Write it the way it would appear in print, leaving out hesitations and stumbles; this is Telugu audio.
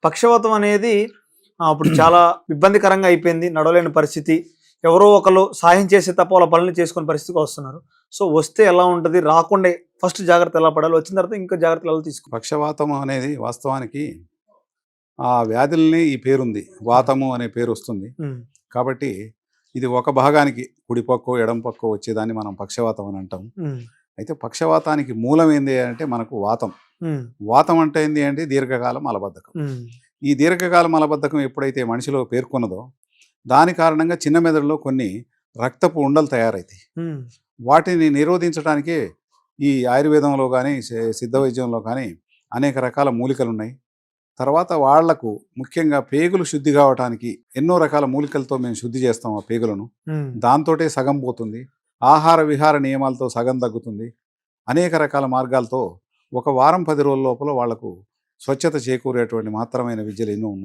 పక్షవాతం అనేది ఇప్పుడు చాలా ఇబ్బందికరంగా అయిపోయింది. నడవలేని పరిస్థితి. ఎవరో ఒకళ్ళు సాయం చేసి తప్ప వాళ్ళ పనులు చేసుకునే పరిస్థితికి వస్తున్నారు. సో, వస్తే ఎలా ఉంటది? రాకుండే ఫస్ట్ జాగ్రత్త ఎలా పడాలి? వచ్చిన తర్వాత ఇంకా జాగ్రత్తలు ఎలా తీసుకోవాలి? పక్షవాతం అనేది వాస్తవానికి ఆ వ్యాధుల్ని ఈ పేరుంది. వాతము అనే పేరు వస్తుంది. హ్మ్. కాబట్టి ఇది ఒక భాగానికి కుడి పక్కో, ఎడమ పక్కో వచ్చేదాన్ని మనం పక్షవాతం అని అంటాం. హ్మ్. అయితే పక్షవాతానికి మూలం ఏంది అంటే మనకు వాతం. హ్మ్. వాతం అంటే ఏంది అంటే దీర్ఘకాల మలబద్ధకం. హ్మ్. ఈ దీర్ఘకాల మలబద్ధకం ఎప్పుడైతే మనిషిలో పేర్కొన్నదో దాని కారణంగా చిన్న మెదడులో కొన్ని రక్తపు ఉండలు తయారవుతాయి. హ్మ్. వాటిని నిరోధించడానికే ఈ ఆయుర్వేదంలో కానీ సిద్ధ వైద్యంలో కానీ అనేక రకాల మూలికలు ఉన్నాయి. తర్వాత వాళ్లకు ముఖ్యంగా పేగులు శుద్ధి కావటానికి ఎన్నో రకాల మూలికలతో మేము శుద్ధి చేస్తాం ఆ పేగులను. హ్మ్. దాంతోటే సగం పోతుంది. ఆహార విహార నియమాలతో సగం తగ్గుతుంది. అనేక రకాల మార్గాలతో ఒక వారం 10 రోజుల లోపల వాళ్లకు స్వచ్ఛత చేకూరేటువంటి మాత్రమైన విద్యలు ఎన్నో ఉన్నాయి.